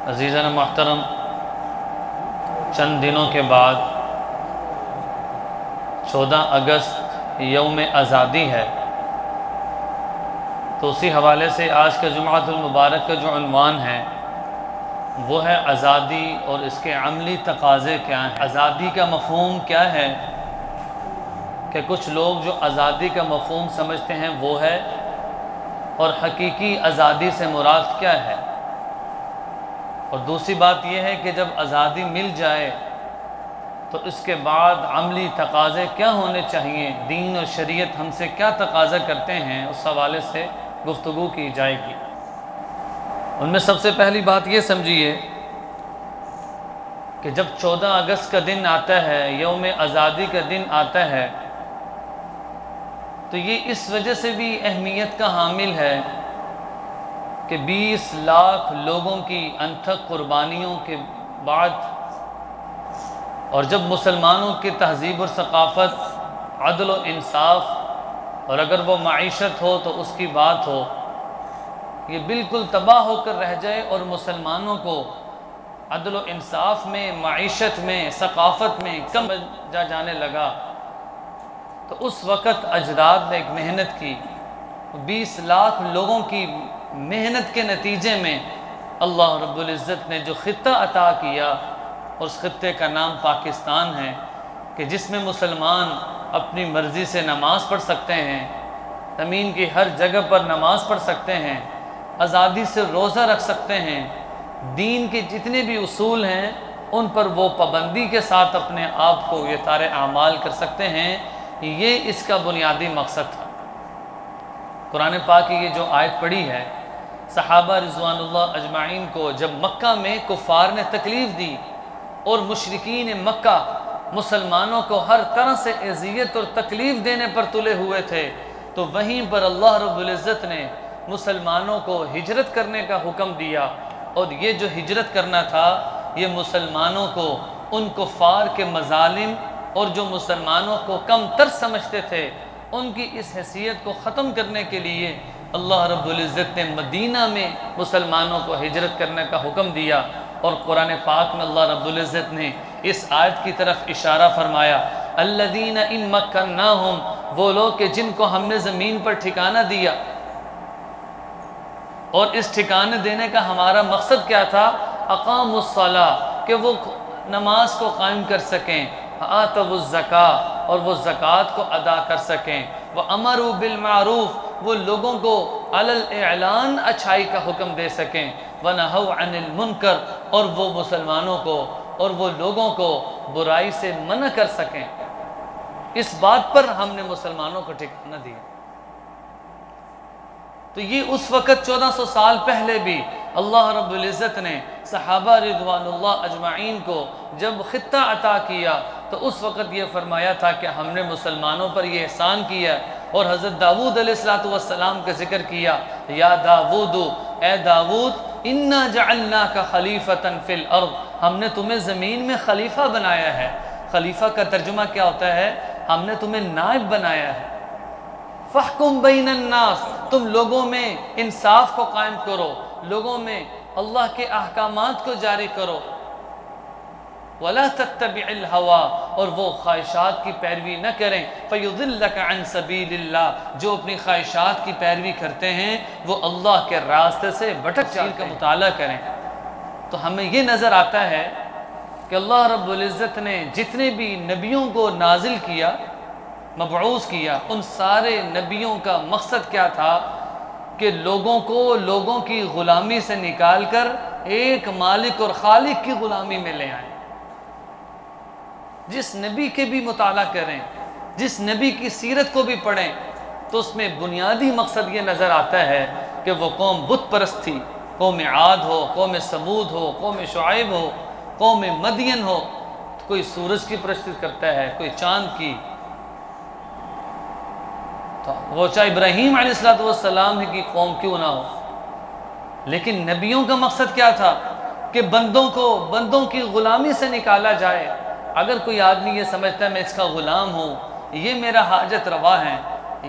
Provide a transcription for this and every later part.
अज़ीज़ान मोहतरम, चंद दिनों के बाद 14 अगस्त यौम आज़ादी है। तो उसी हवाले से आज का जुमाअतुल मुबारक का जो उन्वान है वो है आज़ादी और इसके अमली तकाज़े क्या हैं। आज़ादी का मफ़हूम क्या है कि कुछ लोग जो आज़ादी का मफ़हूम समझते हैं वो है, और हकीकी आज़ादी से मुराद क्या है। और दूसरी बात यह है कि जब आज़ादी मिल जाए तो इसके बाद अमली तकाज़े क्या होने चाहिए, दीन और शरीयत हमसे क्या तकाज़ा करते हैं, उस हवाले से गुफ्तगू की जाएगी। उनमें सबसे पहली बात ये समझिए कि जब 14 अगस्त का दिन आता है, यौम आज़ादी का दिन आता है, तो ये इस वजह से भी अहमियत का हामिल है कि 20 लाख लोगों की अनथक कुर्बानियों के बाद, और जब मुसलमानों की तहज़ीब और सकाफ़त, अदल व इंसाफ, और अगर वो माईशत हो तो उसकी बात हो, ये बिल्कुल तबाह होकर रह जाए और मुसलमानों को अदल व इंसाफ में, माईशत में, सकाफ़त में कम जाने लगा, तो उस वक़्त अजदाद ने एक मेहनत की। 20 लाख लोगों की मेहनत के नतीजे में अल्लाह रब्बुल इज़्ज़त ने जो ख़ित्ता अता किया, और उस ख़ित्ते का नाम पाकिस्तान है, कि जिसमें मुसलमान अपनी मर्ज़ी से नमाज़ पढ़ सकते हैं, ज़मीन की हर जगह पर नमाज़ पढ़ सकते हैं, आज़ादी से रोज़ा रख सकते हैं, दीन के जितने भी उसूल हैं उन पर वो पाबंदी के साथ अपने आप को ये तारे आमाल कर सकते हैं। ये इसका बुनियादी मकसद था। कुरान पाक की ये जो आयत पढ़ी है, सहाबा रिज़वानुल्लाह अजमाइन को जब मक्का में कुफ़ार ने तकलीफ़ दी और मुशरिकीन मक्का मुसलमानों को हर तरह से अज़ियत और तकलीफ़ देने पर तुले हुए थे, तो वहीं पर अल्लाह रब्बुल इज़्ज़त ने मुसलमानों को हिजरत करने का हुक्म दिया। और ये जो हिजरत करना था, ये मुसलमानों को उन कुफ़ार के मज़ालिम और जो मुसलमानों को कम तर समझते थे, उनकी इस हैसियत को ख़त्म करने के लिए अल्लाह रब्बुल इज़्ज़त ने मदीना में मुसलमानों को हिजरत करने का हुक्म दिया। और कुरान पाक में अल्लाह रब्बुल इज़्ज़त ने इस आयत की तरफ इशारा फरमाया, अल्लज़ीना इन मक्कन्नाहुम, वो लोग कि जिनको हमने ज़मीन पर ठिकाना दिया। और इस ठिकाने देने का हमारा मकसद क्या था? अक़ामुस्सला, कि वो नमाज को कायम कर सकें, आतवुज़्ज़का, और वो ज़कात को अदा कर सकें, व अमरू बिल मारूफ़, वो लोगों को अलल एलान अच्छाई का हुक्म दे सकें, व नहौ अनिल मुनकर, और वो मुसलमानों को और वो लोगों को बुराई से मना कर सकें। इस बात पर हमने मुसलमानों को ठिकाना दिया। तो ये उस वक़्त 1400 साल पहले भी अल्लाह रब्बुल इज़्ज़त ने सहाबा रिज़वानुल्लाह अजमाइन को जब ख़ित्ता अता किया, तो उस वक़्त ये फरमाया था कि हमने मुसलमानों पर ये एहसान किया। और हज़रत दाऊद अलैहिस्सलातु वस्सलाम का ज़िक्र किया, या दाऊद, ए दाऊद, इन्ना जअलनाका खलीफतन फिल अर्द, हमने तुम्हें ज़मीन में खलीफा बनाया है। खलीफा का तर्जुमा क्या होता है? हमने तुम्हें नायब बनाया है। फ़हकुम बैनन नास, तुम लोगों में इंसाफ को कायम करो, लोगों में अल्लाह के अहकामात को जारी करो। वला तत्तबिअल हवा, और वो ख्वाहिशात की पैरवी न करें, फ़युज़िल्लका अन सबीलिल्लाह, जो अपनी ख्वाहिशात की पैरवी करते हैं वो अल्लाह के रास्ते से भटक जाते हैं। का मुताला करें तो हमें ये नज़र आता है कि अल्लाह रब्बुल इज़्ज़त ने जितने भी नबियों को नाजिल किया, मबऊस किया, उन सारे नबियों का मकसद क्या था? कि लोगों को लोगों की ग़ुलामी से निकाल कर एक मालिक और खालिक की ग़ुलामी में ले आए। जिस नबी के भी मुताला करें, जिस नबी की सीरत को भी पढ़ें, तो उसमें बुनियादी मकसद ये नज़र आता है कि वो कौम बुत परस्त थी। कौम आद हो, कौम समूद हो, कौम शुआइब हो, कौम मदियन हो, तो कोई सूरज की परस्ती करता है, कोई चाँद की, तो वो चाहे इब्राहीम अलैहिस्सलाम की कौम क्यों ना हो। लेकिन नबियों का मकसद क्या था? कि बंदों की ग़ुलामी से निकाला जाए। अगर कोई आदमी ये समझता है मैं इसका ग़ुलाम हूँ, ये मेरा हाजत रवा है,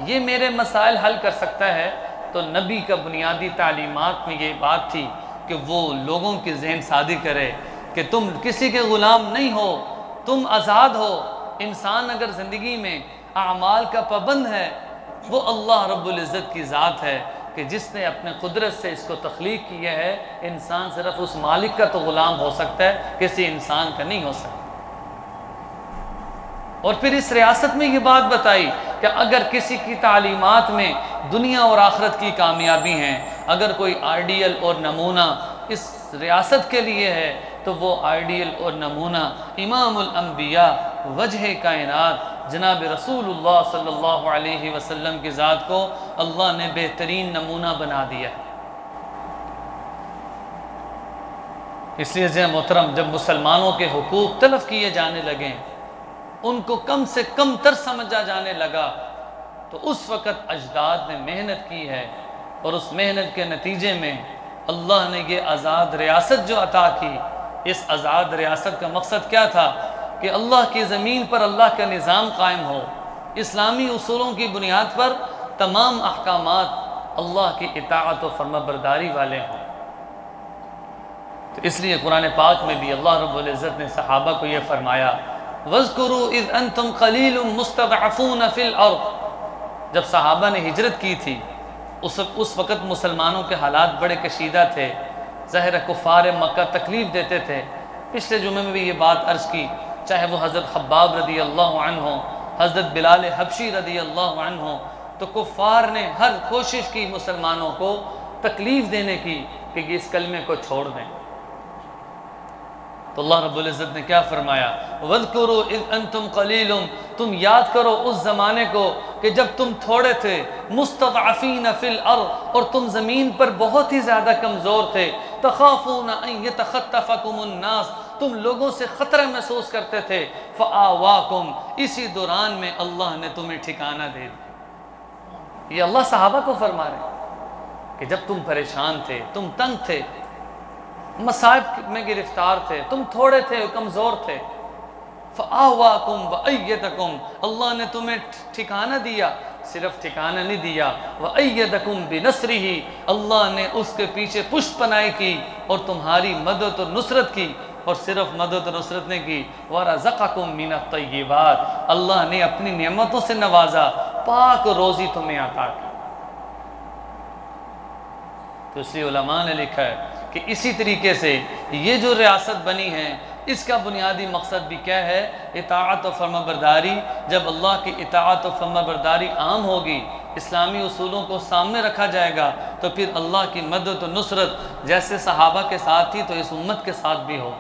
ये मेरे मसाइल हल कर सकता है, तो नबी का बुनियादी तालीमात में ये बात थी कि वो लोगों की जहन सादी करे कि तुम किसी के ग़ुलाम नहीं हो, तुम आज़ाद हो। इंसान अगर ज़िंदगी में आमाल का पाबंद है, वो अल्लाह रब्बुल इज़्ज़त की ज़ात है कि जिसने अपने कुदरत से इसको तख्लीक किया है। इंसान सिर्फ उस मालिक का तो ग़ुलाम हो सकता है, किसी इंसान का नहीं हो सकता। और फिर इस रियासत में ये बात बताई कि अगर किसी की तालीमात में दुनिया और आखिरत की कामयाबी हैं, अगर कोई आइडियल और नमूना इस रियासत के लिए है, तो वो आइडियल और नमूना इमामुल अंबिया वजह कायनात जनाब रसूलुल्लाह सल्लल्लाहु अलैहि वसल्लम की ज़ात को अल्लाह ने बेहतरीन नमूना बना दिया। इसलिए ज़े मोहतरम, जब मुसलमानों के हुकूक तलफ़ किए जाने लगे, उनको कम से कम तर समझा जाने लगा, तो उस वक़्त अजदाद ने मेहनत की है और उस मेहनत के नतीजे में अल्लाह ने ये आज़ाद रियासत जो अता की। इस आज़ाद रियासत का मकसद क्या था कि अल्लाह की ज़मीन पर अल्लाह का निज़ाम कायम हो, इस्लामी उसूलों की बुनियाद पर तमाम अहकामात अल्लाह की इताअत व फर्माबरदारी वाले हों। तो इसलिए कुरान पाक में भी अल्लाह रब्बुल इज़्ज़त ने सहाबा को यह फरमाया, वज़्कुरू इज़ अंतुम क़लीलुम मुस्तज़अफ़ून फ़िल अर्ज़। जब सहाबा ने हिजरत की थी, उस वक़्त मुसलमानों के हालात बड़े कशीदा थे। ज़ाहिर कुफ़ार मक्का तकलीफ़ देते थे। पिछले जुमे में भी ये बात अर्ज़ की, चाहे वो हज़रत खब्बाब रदी अल्लाह अन्हु हो, हज़रत बिलाल हबशी रदी अल्लाह अन्हु हो, तो कुफ़ार ने हर कोशिश की मुसलमानों को तकलीफ़ देने की कि इस कलमे को छोड़ दें। तो अल्लाह रब्बुल इज़्ज़त ने क्या फरमाया, वज़्कुरू इज़ अंतुम क़लीलुम, तुम याद करो उस ज़माने को कि जब तुम थोड़े थे, मुस्तज़अफ़ीन फ़िल अर्ज़, और तुम ज़मीन पर बहुत ही ज़्यादा कमज़ोर थे, तख़ाफ़ून अन यतख़त्तफ़कुमुन नास, तुम लोगों से ख़तरा महसूस करते थे, फ़आवाकुम, इसी दौरान में अल्लाह ने तुम्हें ठिकाना दे दिया। ये अल्लाह सहाबा को फरमा रहे कि जब तुम परेशान थे, तुम तंग थे, मसाइब में गिरफ्तार थे, तुम थोड़े थे, कमज़ोर थे, फ़आवाकुम वअय्यदकुम, अल्लाह ने तुम्हें ठिकाना दिया। सिर्फ ठिकाना नहीं दिया, वअय्यदकुम बिनस्रिही, अल्लाह ने उसके पीछे पुष्ट पनाही की और तुम्हारी मदद और नुसरत की। और सिर्फ मदद और नुसरत ने की, वरज़क़कुम मिनत तय्यिबात, अल्लाह ने अपनी नेमतों से नवाजा, पाक रोज़ी तुम्हें अता की। तो इसलिए उलमा ने लिखा है कि इसी तरीके से ये जो रियासत बनी है, इसका बुनियादी मकसद भी क्या है, इताअत व फर्माबरदारी। जब अल्लाह की इताअत व फर्माबरदारी आम होगी, इस्लामी उसूलों को सामने रखा जाएगा, तो फिर अल्लाह की मदद व नुसरत जैसे सहाबा के साथ थी, तो इस उम्मत के साथ भी हो।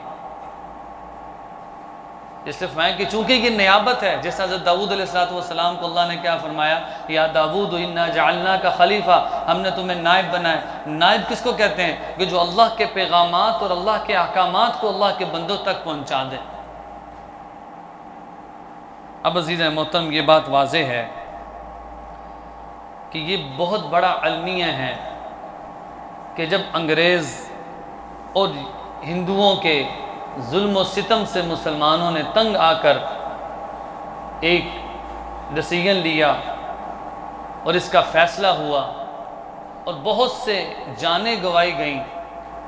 इसलिए फरमाया कि चूँकि ये नियाबत है, जैसे हज़रत दाऊद अलैहिस्सलाम को अल्लाह ने क्या फरमाया, या दाऊद इन्ना जअलना का खलीफा, हमने तुम्हें नायब बनाया। नायब किसको कहते हैं कि जो अल्लाह के पैगामात और अल्लाह के अहकामात को अल्लाह के बंदों तक पहुँचा दे। अब अज़ीज़ मोहतरम, ये बात वाज़ेह है कि ये बहुत बड़ा अलमिया है कि जब अंग्रेज़ और हिंदुओं के जुल्म व सितम से मुसलमानों ने तंग आकर एक डिसीजन लिया और इसका फ़ैसला हुआ और बहुत से जानें गंवाई गईं,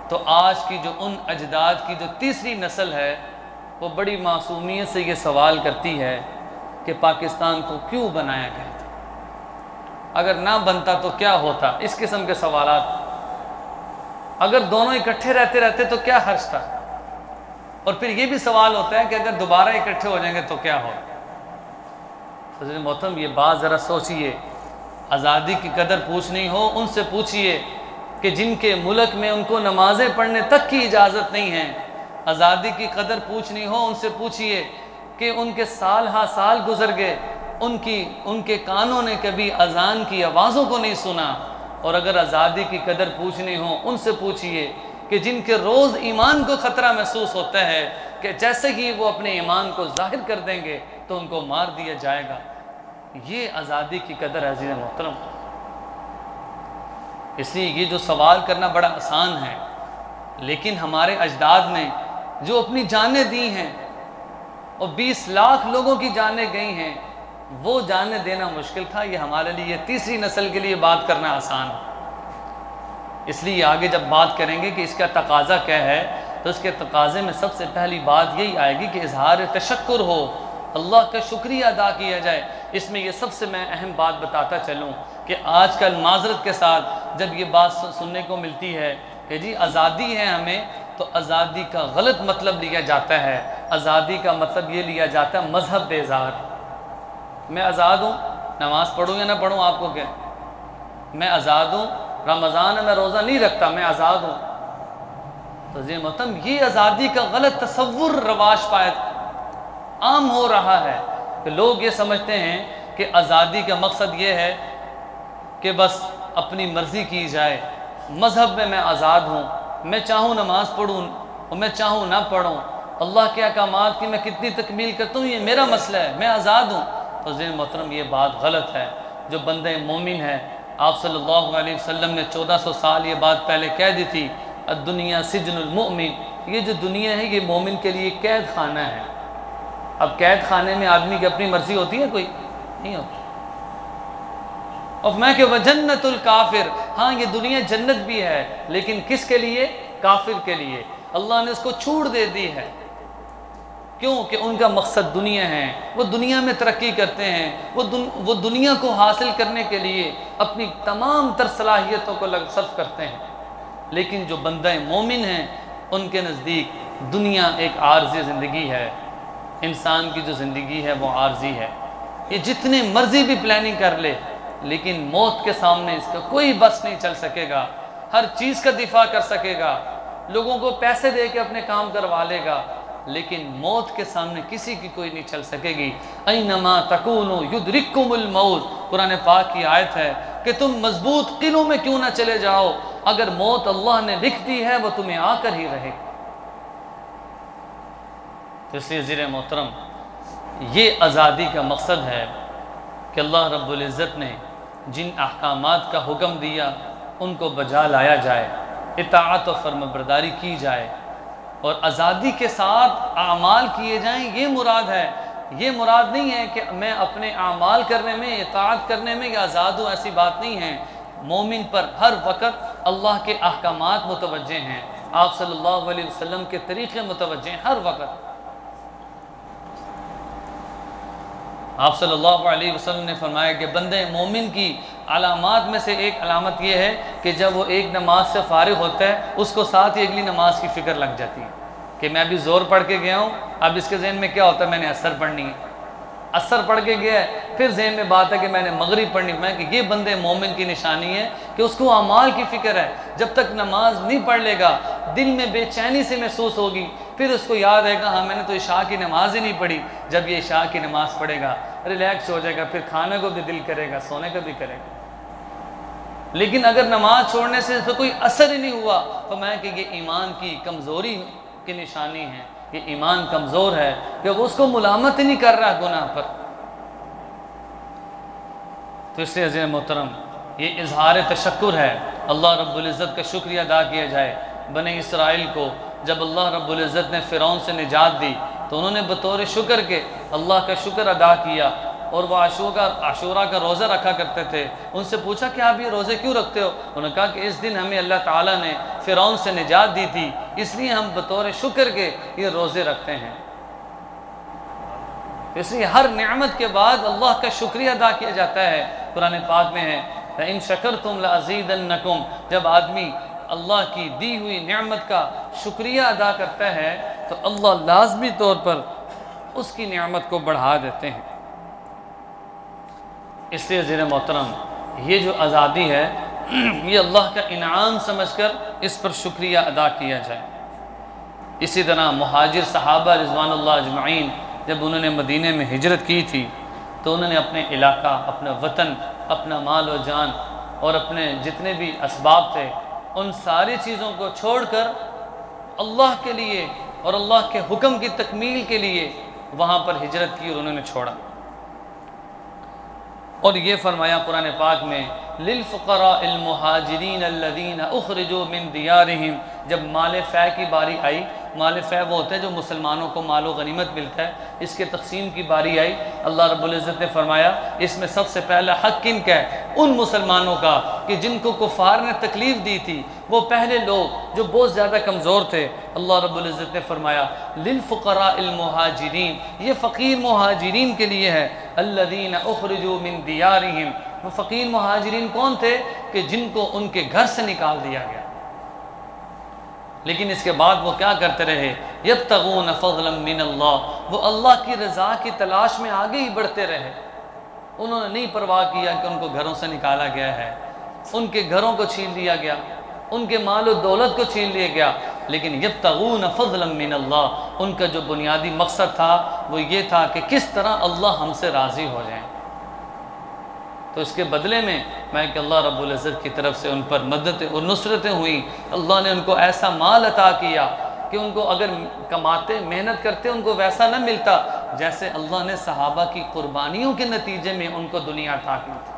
तो आज की जो उन अजदाद की जो तीसरी नस्ल है, वो बड़ी मासूमियत से ये सवाल करती है कि पाकिस्तान को क्यों बनाया गया था, अगर ना बनता तो क्या होता। इस किस्म के सवालात, अगर दोनों इकट्ठे रहते रहते तो क्या हर्ज था। और फिर ये भी सवाल होता है कि अगर दोबारा इकट्ठे हो जाएंगे तो क्या हो। हज़रत मोहतरम, ये बात ज़रा सोचिए, आज़ादी की कदर पूछनी हो, उनसे पूछिए कि जिनके मुल्क में उनको नमाज़ें पढ़ने तक की इजाज़त नहीं है। आज़ादी की कदर पूछनी हो, उनसे पूछिए कि उनके साल हा साल गुजर गए, उनके कानों ने कभी अज़ान की आवाज़ों को नहीं सुना। और अगर आज़ादी की कदर पूछनी हो, उनसे पूछिए कि जिनके रोज़ ईमान को ख़तरा महसूस होता है कि जैसे ही वो अपने ईमान को जाहिर कर देंगे तो उनको मार दिया जाएगा। ये आज़ादी की कदर है अज़ीज़ मोहतरम। इसलिए ये जो सवाल करना बड़ा आसान है, लेकिन हमारे अजदाद ने जो अपनी जानें दी हैं और 20 लाख लोगों की जानें गई हैं, वो जानें देना मुश्किल था। ये हमारे लिए तीसरी नस्ल के लिए बात करना आसान है। इसलिए आगे जब बात करेंगे कि इसका तकाज़ा क्या है, तो इसके तकाज़े में सबसे पहली बात यही आएगी कि इजहार तशक्कुर हो, अल्लाह का शुक्रिया अदा किया जाए। इसमें ये सबसे मैं अहम बात बताता चलूँ कि आजकल माजरत के साथ जब ये बात सुनने को मिलती है कि जी आज़ादी है हमें, तो आज़ादी का गलत मतलब लिया जाता है। आज़ादी का मतलब ये लिया जाता है मज़हब बेजार। मैं आज़ाद हूँ, नमाज़ पढ़ूँ या ना पढ़ूँ आपको क्या, मैं आज़ाद हूँ, रमज़ान है मैं रोज़ा नहीं रखता, मैं आज़ाद हूँ। तो जी मोहतरम ये आज़ादी का गलत तसव्वुर रवाज पाया आम हो रहा है कि लोग ये समझते हैं कि आज़ादी का मकसद ये है कि बस अपनी मर्ज़ी की जाए, मज़हब में मैं आज़ाद हूँ, मैं चाहूँ नमाज़ पढ़ूँ और मैं चाहूँ ना पढ़ूँ, अल्लाह के अहकामात की मैं कितनी तकमील करता हूँ ये मेरा मसला है, मैं आज़ाद हूँ। तो ज़ीन मोहतरम ये बात गलत है। जो बंदे मोमिन है, आप सल्लल्लाहु अलैहि वसल्लम ने 1400 साल ये बात पहले कह दी थी, अद्दुनिया सिजनुल मुमिन, ये जो दुनिया है ये मोमिन के लिए कैद खाना है। अब कैद खाने में आदमी की अपनी मर्जी होती है, कोई नहीं होती। और मैं कि वजन्नतुल काफिर, हाँ ये दुनिया जन्नत भी है, लेकिन किसके लिए, काफिर के लिए। अल्लाह ने उसको छूट दे दी है, क्यों कि उनका मकसद दुनिया है, वो दुनिया में तरक्की करते हैं, वो दुनिया को हासिल करने के लिए अपनी तमाम तर सलाहियतों को सर्फ करते हैं। लेकिन जो बंदे मोमिन हैं उनके नज़दीक दुनिया एक आर्जी ज़िंदगी है, इंसान की जो ज़िंदगी है वो आर्जी है। ये जितने मर्जी भी प्लानिंग कर ले, लेकिन मौत के सामने इसका कोई बस नहीं चल सकेगा। हर चीज़ का दिफा कर सकेगा, लोगों को पैसे दे के अपने काम करवा लेगा, लेकिन मौत के सामने किसी की कोई नहीं चल सकेगी। ऐनमा तकूनु युद्रिकुमुल मौत, कुरान पाक की आयत है कि तुम मजबूत किलों में क्यों ना चले जाओ, अगर मौत अल्लाह ने लिख दी है वो तुम्हें आकर ही रहे। तो इसलिए ज़ीर मोहतरम ये आज़ादी का मकसद है कि अल्लाह रब्बुल इज़्ज़त ने जिन अहकामात का हुक्म दिया उनको बजा लाया जाए, इताअत और फर्माबरदारी की जाए, और आज़ादी के साथ आमाल किए जाएं। ये मुराद है, ये मुराद नहीं है कि मैं अपने आमाल करने में, इताअत करने में या आज़ाद हूँ, ऐसी बात नहीं है। मोमिन पर हर वक़्त अल्लाह के अहकामात मुतवज्जे हैं, आप सल्लल्लाहु अलैहि वसल्लम के तरीक़े मुतवज्जे हैं हर वक़्त। आप सल्लल्लाहु अलैहि वसल्लम ने फरमाया कि बंदे मोमिन की अलामात में से एक अलामत यह है कि जब वो एक नमाज से फारिग होता है उसको साथ ही अगली नमाज की फ़िक्र लग जाती है कि मैं अभी ज़ोर पढ़ के गया हूँ, अब इसके जहन में क्या होता है, मैंने असर पढ़नी है, असर पढ़ के गया है, फिर जहन में बात है कि मैंने मगरिब पढ़नी है। कि ये बंदे मोमिन की निशानी है कि उसको अमाल की फ़िक्र है। जब तक नमाज नहीं पढ़ लेगा दिल में बेचैनी से महसूस होगी, फिर उसको याद आएगा हाँ मैंने तो इशा की नमाज ही नहीं पढ़ी। जब ये इशा की नमाज पढ़ेगा रिलैक्स हो जाएगा, फिर खाने को भी दिल करेगा, सोने को भी करेगा। लेकिन अगर नमाज छोड़ने से इसमें कोई असर ही नहीं हुआ तो मैं कि ये ईमान की कमज़ोरी की निशानी है, ये ईमान कमज़ोर है कि वो उसको मुलामत ही नहीं कर रहा गुनाह पर। तो इसलिए अज़ीज़ मोहतरम ये इजहार तशक्कुर है, अल्लाह रब्बुल इज़्ज़त का शुक्रिया अदा किया जाए। बने इसराइल को जब अल्लाह रब्बुल इज़्ज़त ने फ़िरौन से निजात दी तो उन्होंने बतौर शुक्र के अल्लाह का शुक्र अदा किया, और वह आशूरा का रोज़ा रखा करते थे। उनसे पूछा कि आप ये रोज़े क्यों रखते हो? उन्होंने कहा कि इस दिन हमें अल्लाह ताला ने फ़िरौन से निजात दी थी, इसलिए हम बतौर शुक्र के ये रोज़े रखते हैं। इसलिए हर नेमत के बाद अल्लाह का शुक्रिया अदा किया जाता है। कुरान पाक में है इन शकरतुम लअज़ीदन्नकुम, जब आदमी अल्लाह की दी हुई नेमत का शुक्रिया अदा करता है तो अल्लाह लाजमी तौर पर उसकी नेमत को बढ़ा देते हैं। इसलिए ज़ीर मोहतरम ये जो आज़ादी है ये अल्लाह का इनाम समझकर इस पर शुक्रिया अदा किया जाए। इसी तरह मुहाजिर सहाबा रिज़वानुल्लाह अजमईन जब उन्होंने मदीने में हिजरत की थी तो उन्होंने अपने इलाका, अपना वतन, अपना माल व जान और अपने जितने भी असबाब थे उन सारी चीज़ों को छोड़कर अल्लाह के लिए और अल्लाह के हुक्म की तकमील के लिए वहाँ पर हिजरत की और उन्होंने छोड़ा। और ये फरमाया कुरान पाक में लिलफ़ुक़राइल मुहाजिरीन अल्लज़ीना उख़रिजू मिन दियारिहिम, जब माल फ़ै की बारी आई माल फ़ै वो होते हैं जो मुसलमानों को मालो गनीमत मिलता है। इसके तकसीम की बारी आई, अल्लाह रब्बुल इज़्ज़त ने फरमाया इसमें सबसे पहला हक़ किनका है? उन मुसलमानों का कि जिनको कुफ़ार ने तकलीफ़ दी थी, वो पहले लोग जो बहुत ज़्यादा कमज़ोर थे। अल्लाह रब्बुल इज़्ज़त ने फरमाया लिलफ़ुक़राइल मुहाजिरीन, ये फ़कीर मुहाजिरीन के लिए है। अल्लज़ीना उख़रिजू मिन दियारिहिम, वो फ़कीर मुहाजिरीन कौन थे? कि जिनको उनके घर से निकाल दिया गया, लेकिन इसके बाद वो क्या करते रहे? यब्तगून फ़ज़लन मिनल्लाह, वो अल्लाह की रज़ा की तलाश में आगे ही बढ़ते रहे। उन्होंने नहीं परवाह किया कि उनको घरों से निकाला गया है, उनके घरों को छीन लिया गया, उनके माल और दौलत को छीन लिया गया, लेकिन यब्तगून फ़ज़लन मिनल्लाह, उनका जो बुनियादी मकसद था वो ये था कि किस तरह अल्लाह हमसे राज़ी हो जाए। तो इसके बदले में मैं कि अल्लाह रब्बुल इज़्ज़त की तरफ से उन पर मदद और नुसरतें हुई। अल्लाह ने उनको ऐसा माल अता किया कि उनको अगर कमाते मेहनत करते उनको वैसा न मिलता जैसे अल्लाह ने सहाबा की कुर्बानियों के नतीजे में उनको दुनिया अता की थी।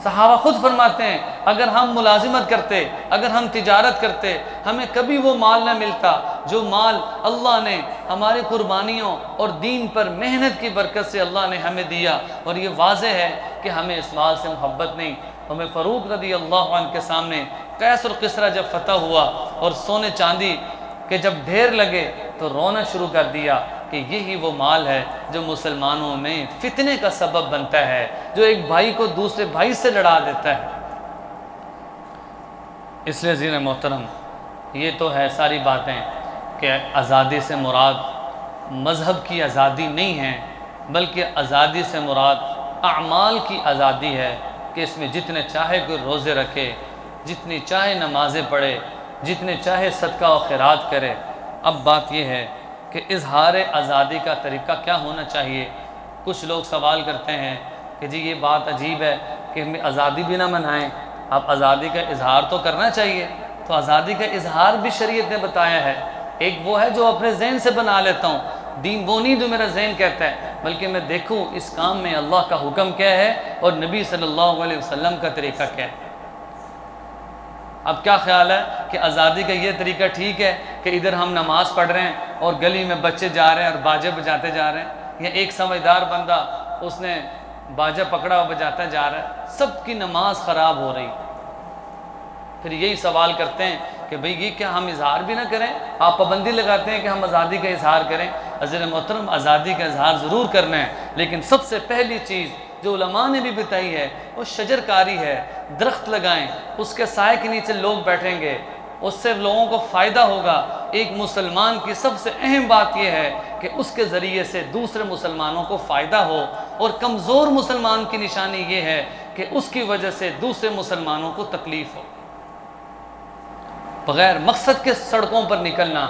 सहाबा खुद फरमाते हैं अगर हम मुलाजिमत करते, अगर हम तिजारत करते, हमें कभी वो माल ना मिलता जो माल अल्लाह ने हमारे कुर्बानियों और दीन पर मेहनत की बरकत से अल्लाह ने हमें दिया। और ये वाज़ेह है कि हमें इस माल से मोहब्बत नहीं। हमें फ़ारूक रज़ी अल्लाह अन्हु के सामने कैस और किसरा जब फतह हुआ और सोने चांदी के जब ढेर लगे तो रोना शुरू कर दिया कि यही वो माल है जो मुसलमानों में फितने का सबब बनता है, जो एक भाई को दूसरे भाई से लड़ा देता है। इसलिए ज़ीन मोहतरम, ये तो है सारी बातें कि आज़ादी से मुराद मज़हब की आज़ादी नहीं है, बल्कि आज़ादी से मुराद अमाल की आज़ादी है कि इसमें जितने चाहे कोई रोज़े रखे, जितनी चाहे नमाज़ें पढ़े, जितने चाहे सदका और खैरात करे। अब बात यह है कि इजहार आज़ादी का तरीक़ा क्या होना चाहिए। कुछ लोग सवाल करते हैं कि जी ये बात अजीब है कि हमें आज़ादी भी ना मनाएं, आप आज़ादी का इजहार तो करना चाहिए। तो आज़ादी का इजहार भी शरीयत ने बताया है। एक वो है जो अपने जहन से बना लेता हूँ, दीन वो नहीं जो मेरा जहन कहता है, बल्कि मैं देखूँ इस काम में अल्लाह का हुक्म क्या है और नबी सल्लल्लाहु अलैहि वसल्लम का तरीक़ा क्या है। अब क्या ख्याल है कि आज़ादी का ये तरीका ठीक है कि इधर हम नमाज़ पढ़ रहे हैं और गली में बच्चे जा रहे हैं और बाजे बजाते जा रहे हैं, या एक समझदार बंदा उसने बाजा पकड़ा और बजाता जा रहा है, सबकी नमाज ख़राब हो रही। फिर यही सवाल करते हैं कि भाई ये क्या हम इजहार भी ना करें? आप पाबंदी लगाते हैं कि हम आज़ादी का इजहार करें। अज़ीज़ मोहतरम, आज़ादी का इजहार ज़रूर करना है, लेकिन सबसे पहली चीज़ जो उलमा ने भी बताई है वो शजरकारी है। दरख्त लगाएं, उसके साए के नीचे लोग बैठेंगे, उससे लोगों को फ़ायदा होगा। एक मुसलमान की सबसे अहम बात यह है कि उसके ज़रिए से दूसरे मुसलमानों को फ़ायदा हो, और कमज़ोर मुसलमान की निशानी ये है कि उसकी वजह से दूसरे मुसलमानों को तकलीफ़ हो। बग़ैर मकसद के सड़कों पर निकलना,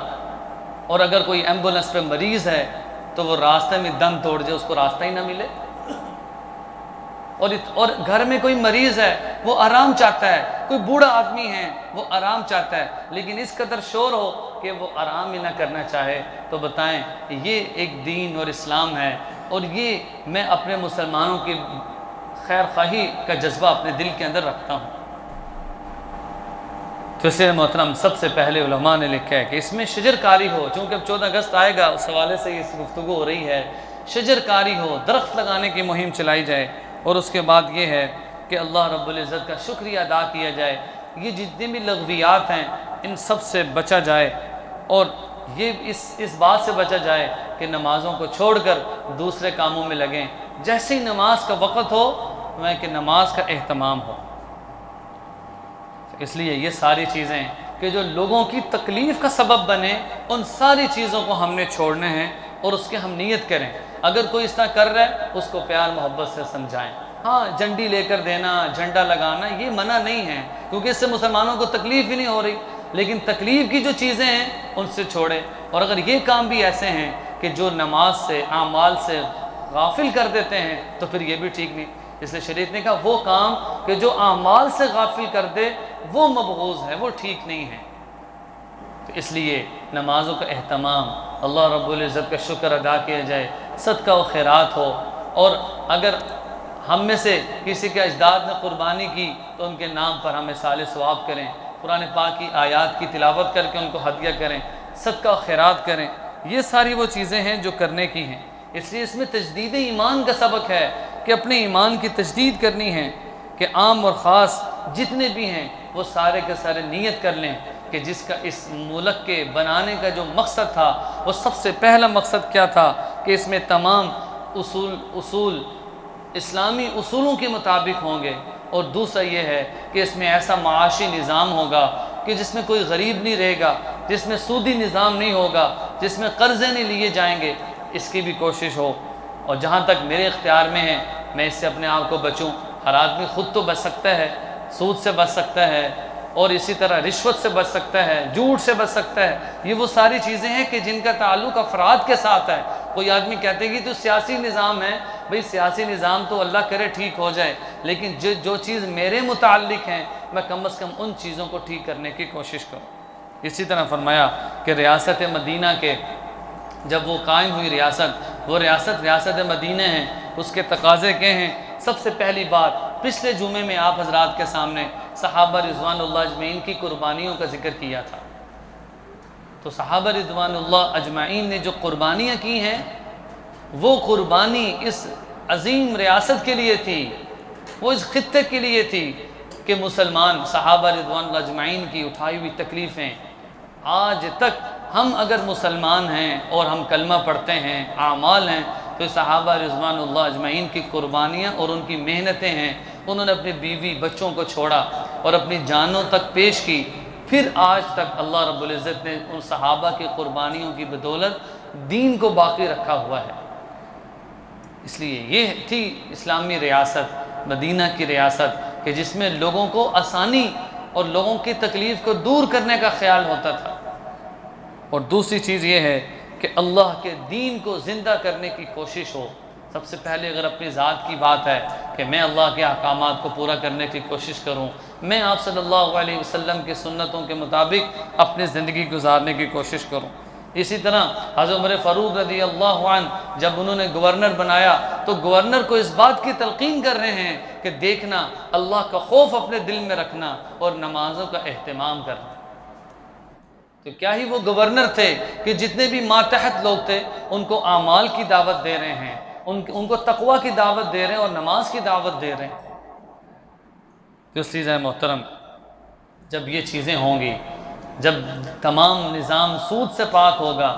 और अगर कोई एम्बुलेंस पे मरीज़ है तो वो रास्ते में दम तोड़ जाए, उसको रास्ता ही ना मिले। और घर में कोई मरीज़ है वो आराम चाहता है, कोई बूढ़ा आदमी है वो आराम चाहता है, लेकिन इस कदर शोर हो कि वो आराम ही ना करना चाहे। तो बताएं ये एक दीन और इस्लाम है, और ये मैं अपने मुसलमानों की खैर ख्वाही का जज्बा अपने दिल के अंदर रखता हूँ। तो इसलिए मोहतरम, सबसे पहले उलमा ने लिखा है कि इसमें शजरकारी हो। चूँकि अब 14 अगस्त आएगा, उस हवाले से ये गुफ्तगू हो रही है। शजरकारी हो, दरख्त लगाने की मुहिम चलाई जाए, और उसके बाद ये है कि अल्लाह रब्बुल इज़्ज़त का शुक्रिया अदा किया जाए। ये जितने भी लग़वियात हैं इन सब से बचा जाए, और ये इस बात से बचा जाए कि नमाज़ों को छोड़कर दूसरे कामों में लगें। जैसे ही नमाज का वक़्त हो, मैं कि नमाज का एहतमाम हो। इसलिए ये सारी चीज़ें कि जो लोगों की तकलीफ़ का सबब बने, उन सारी चीज़ों को हमने छोड़ने हैं और उसके हम नीयत करें। अगर कोई इस तरह कर रहा है उसको प्यार मोहब्बत से समझाएं। हाँ, झंडी लेकर देना, झंडा लगाना ये मना नहीं है, क्योंकि इससे मुसलमानों को तकलीफ़ ही नहीं हो रही। लेकिन तकलीफ़ की जो चीज़ें हैं उनसे छोड़े। और अगर ये काम भी ऐसे हैं कि जो नमाज से, आमाल से गाफिल कर देते हैं, तो फिर ये भी ठीक नहीं। इसलिए शरीयत ने कहा वो काम कि जो आमाल से गाफिल कर दे वो मबगूज़ है, वो ठीक नहीं है। तो इसलिए नमाज़ों का एहतमाम, अल्लाह रब्बुल इज़्ज़त का शुक्र अदा किया जाए, सदका व खैरात हो। और अगर हम में से किसी के अजदाद ने कुर्बानी की तो उनके नाम पर हमें साले सवाब करें। कुरान पाक की आयत की तिलावत करके उनको हदिया करें, सदका खैरात करें। ये सारी वो चीज़ें हैं जो करने की हैं। इसलिए इसमें तजदीद ईमान का सबक है कि अपने ईमान की तजदीद करनी है कि आम और ख़ास जितने भी हैं वो सारे के सारे नियत कर लें कि जिसका इस मुल्क के बनाने का जो मकसद था, वो सबसे पहला मकसद क्या था कि इसमें तमाम उसूल इस्लामी उसूलों के मुताबिक होंगे। और दूसरा ये है कि इसमें ऐसा माशी निज़ाम होगा कि जिसमें कोई गरीब नहीं रहेगा, जिसमें सूदी निज़ाम नहीं होगा, जिसमें कर्ज़े नहीं लिए जाएंगे, इसकी भी कोशिश हो। और जहाँ तक मेरे इख्तियार में है मैं इससे अपने आप को बचूँ। हर आदमी ख़ुद तो बच सकता है, सूद से बच सकता है और इसी तरह रिश्वत से बच सकता है, झूठ से बच सकता है। ये वो सारी चीज़ें हैं कि जिनका ताल्लुक़ अफराद के साथ है। कोई आदमी कहते हैं कि तो सियासी निज़ाम है, भाई सियासी निज़ाम तो अल्लाह करे ठीक हो जाए, लेकिन जो चीज़ मेरे मुताल्लिक़ हैं मैं कम अज़ कम उन चीज़ों को ठीक करने की कोशिश करूँ। इसी तरह फरमाया कि रियासत मदीना के जब वो कायम हुई रियासत, वो रियासत मदीना है, उसके तकाज़े क्या हैं? सबसे पहली बात, पिछले जुमे में आप हज़रात के सामने सहाबा रिज़वानुल्लाह अजमईन की कुर्बानियों का जिक्र किया था। तो सहाबा रिज़वानुल्लाह अजमईन ने जो कुर्बानियाँ की हैं वो कुर्बानी इस अजीम रियासत के लिए थी, वो इस खित्ते के लिए थी कि मुसलमान सहाबा रिज़वानुल्लाह अजमईन की उठाई हुई तकलीफ़ें आज तक हम अगर मुसलमान हैं और हम कलमा पढ़ते हैं, आमाल हैं, तो सहाबा रिज़वानुल्लाह अजमईन की कुर्बानियाँ और उनकी मेहनतें हैं। उन्होंने अपनी बीवी बच्चों को छोड़ा और अपनी जानों तक पेश की, फिर आज तक अल्लाह रब्बुल इज़्ज़त ने उन सहाबा की कुर्बानियों की बदौलत दीन को बाकी रखा हुआ है। इसलिए ये थी इस्लामी रियासत, मदीना की रियासत, कि जिसमें लोगों को आसानी और लोगों की तकलीफ़ को दूर करने का ख्याल होता था। और दूसरी चीज़ ये है कि अल्लाह के दीन को ज़िंदा करने की कोशिश हो। सबसे पहले अगर अपनी ज़ात की बात है कि मैं अल्लाह के अहकामात को पूरा करने की कोशिश करूँ, मैं आप सल्लल्लाहु अलैहि वसल्लम की सुन्नतों के मुताबिक अपनी ज़िंदगी गुजारने की कोशिश करूँ। इसी तरह हज़रत उमर फ़ारूक रज़ियल्लाहु अन्हु जब उन्होंने गवर्नर बनाया तो गवर्नर को इस बात की तलक़ीन कर रहे हैं कि देखना, अल्लाह का खौफ अपने दिल में रखना और नमाज़ों का एहतमाम करना। तो क्या ही वो गवर्नर थे कि जितने भी मातहत लोग थे उनको आमाल की दावत दे रहे हैं, उनको तकवा की दावत दे रहे हैं और नमाज की दावत दे रहे हैं। तो इसलिए मोहतरम, जब ये चीज़ें होंगी, जब तमाम निज़ाम सूद से पाक होगा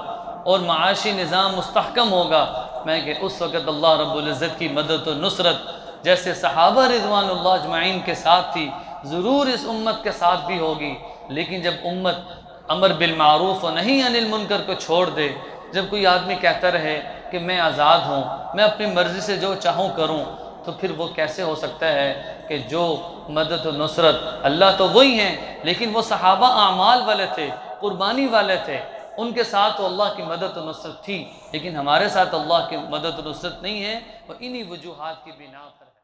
और माशी निज़ाम मुस्तहकम होगा, मैं कि उस वक़्त अल्लाह रब्बुल इज़्ज़त की मदद और नुसरत जैसे सहाबा रिज़वानुल्लाह अजमईन के साथ थी, ज़रूर इस उम्मत के साथ भी होगी। लेकिन जब उम्मत अमर बिल मारूफ़ और नहीं अनिल मुनकर को छोड़ दे, जब कोई आदमी कहता रहे कि मैं आज़ाद हूँ, मैं अपनी मर्ज़ी से जो चाहूँ करूँ, तो फिर वो कैसे हो सकता है कि जो मदद और नुसरत अल्लाह तो वही हैं, लेकिन वो सहाबा आमाल वाले थे, कुर्बानी वाले थे, उनके साथ तो अल्लाह की मदद और नुसरत थी, लेकिन हमारे साथ अल्लाह की मदद और नुसरत नहीं है। और इन्हीं वजूहात की बिना पर है।